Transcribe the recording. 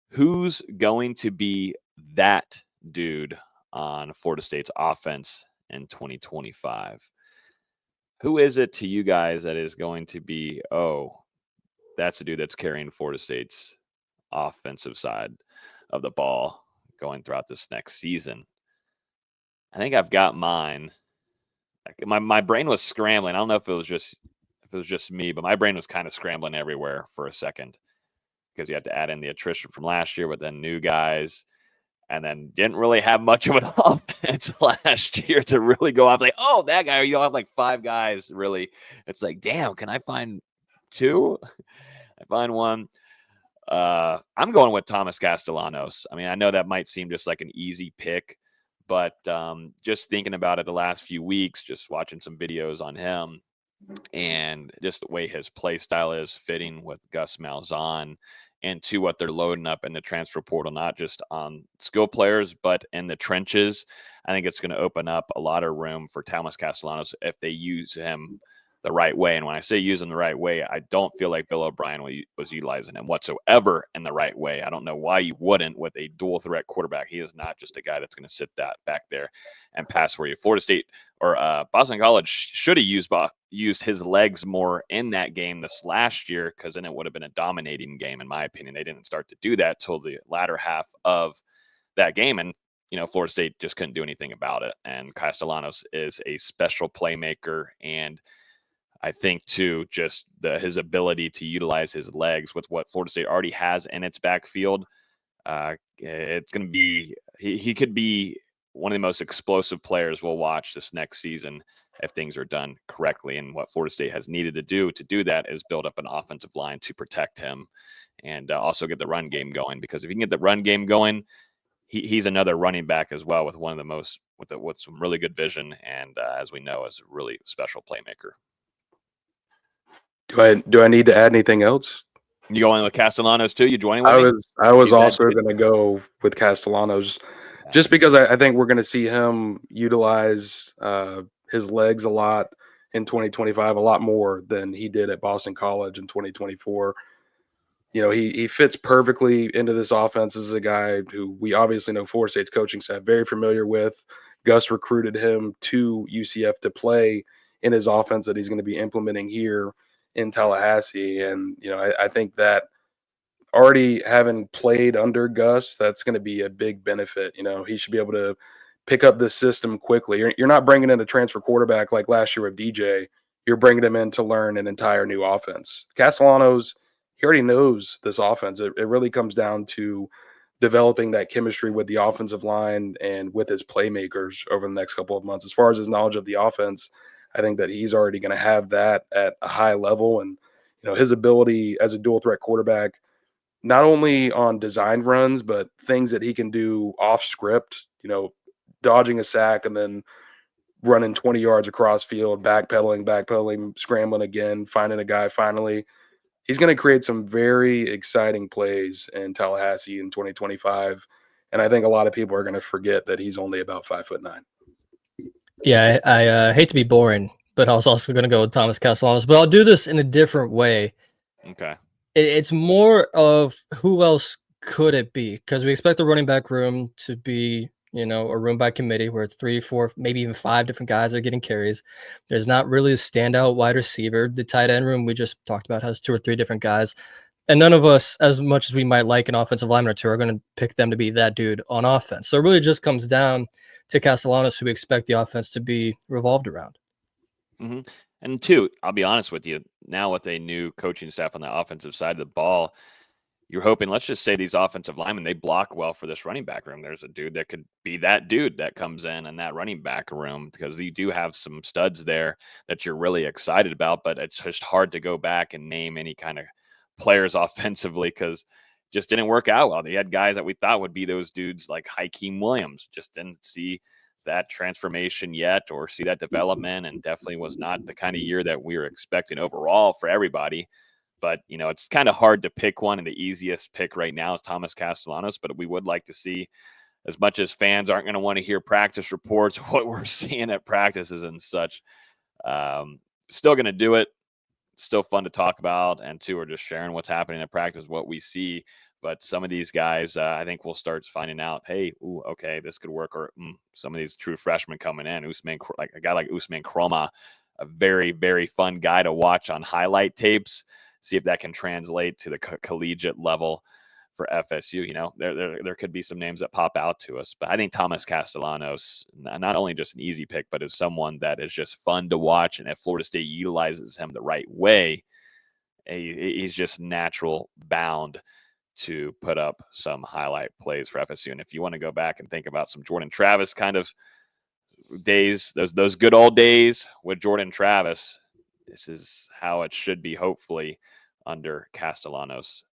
Who's going to be that dude on Florida State's offense in 2025? Who is it to you guys that is going to be, oh, that's the dude that's carrying Florida State's offensive side of the ball going throughout this next season? I think I've got mine. My brain was scrambling. I don't know if it was just me, but my brain was kind of scrambling everywhere for a second because you have to add in the attrition from last year, but then new guys, and then didn't really have much of an offense last year to really go off like, oh, that guy. You don't have like five guys really. It's like, damn, can I find two? I find one. I'm going with Thomas Castellanos. I mean, I know that might seem just like an easy pick, but just thinking about it the last few weeks, just watching some videos on him and just the way his play style is fitting with Gus Malzahn and to what they're loading up in the transfer portal, not just on skill players, but in the trenches. I think it's going to open up a lot of room for Thomas Castellanos if they use him the right way. And when I say use him the right way, I don't feel like Bill O'Brien was utilizing him whatsoever in the right way. I don't know why you wouldn't with a dual threat quarterback. He is not just a guy that's going to sit that back there and pass for you. Florida State or Boston College should have used his legs more in that game this last year, because then it would have been a dominating game, in my opinion. They didn't start to do that till the latter half of that game. And Florida State just couldn't do anything about it. And Castellanos is a special playmaker, and I think too, just his ability to utilize his legs with what Florida State already has in its backfield. It's going to be he could be one of the most explosive players we'll watch this next season if things are done correctly. And what Florida State has needed to do that is build up an offensive line to protect him and also get the run game going. Because if you can get the run game going, he's another running back as well with one of the most with some really good vision and as we know, is a really special playmaker. Do I need to add anything else? You going with Castellanos too? You joining with me? I was also going to go with Castellanos, just because I think we're going to see him utilize his legs a lot in 2025, a lot more than he did at Boston College in 2024. He fits perfectly into this offense. This is a guy who we obviously know Florida State's coaching staff very familiar with. Gus recruited him to UCF to play in his offense that he's going to be implementing here in Tallahassee. And, I think that already having played under Gus, that's going to be a big benefit. He should be able to pick up this system quickly. You're not bringing in a transfer quarterback like last year with DJ. You're bringing him in to learn an entire new offense. Castellanos, he already knows this offense. It really comes down to developing that chemistry with the offensive line and with his playmakers over the next couple of months. As far as his knowledge of the offense, I think that he's already going to have that at a high level. And, his ability as a dual threat quarterback, not only on design runs, but things that he can do off script, dodging a sack and then running 20 yards across field, backpedaling, scrambling again, finding a guy finally. He's going to create some very exciting plays in Tallahassee in 2025. And I think a lot of people are going to forget that he's only about 5'9". Yeah, I hate to be boring, but I was also going to go with Thomas Castellanos, but I'll do this in a different way. Okay. It's more of who else could it be? Because we expect the running back room to be, a room by committee where 3, 4, maybe even 5 different guys are getting carries. There's not really a standout wide receiver. The tight end room we just talked about has 2 or 3 different guys. And none of us, as much as we might like an offensive lineman or two, are going to pick them to be that dude on offense. So it really just comes down to Castellanos, who we expect the offense to be revolved around. Mm-hmm. And two, I'll be honest with you, now with a new coaching staff on the offensive side of the ball, you're hoping, let's just say these offensive linemen, they block well for this running back room. There's a dude that could be that dude that comes in that running back room, because you do have some studs there that you're really excited about, but it's just hard to go back and name any kind of players offensively because just didn't work out well. They had guys that we thought would be those dudes like Hakeem Williams, just didn't see that transformation yet or see that development, and definitely was not the kind of year that we were expecting overall for everybody. But, it's kind of hard to pick one, and the easiest pick right now is Thomas Castellanos, but we would like to see, as much as fans aren't going to want to hear practice reports of what we're seeing at practices and such, still going to do it. Still fun to talk about, and two, we're just sharing what's happening at practice, what we see. But some of these guys, I think we'll start finding out, hey, ooh, okay, this could work. Or some of these true freshmen coming in, like a guy like Usman Kroma, a very, very fun guy to watch on highlight tapes. See if that can translate to the collegiate level for FSU. There could be some names that pop out to us, but I think Thomas Castellanos, not only just an easy pick, but is someone that is just fun to watch. And if Florida State utilizes him the right way, he's just natural bound to put up some highlight plays for FSU. And if you want to go back and think about some Jordan Travis kind of days, those good old days with Jordan Travis, this is how it should be, hopefully, under Castellanos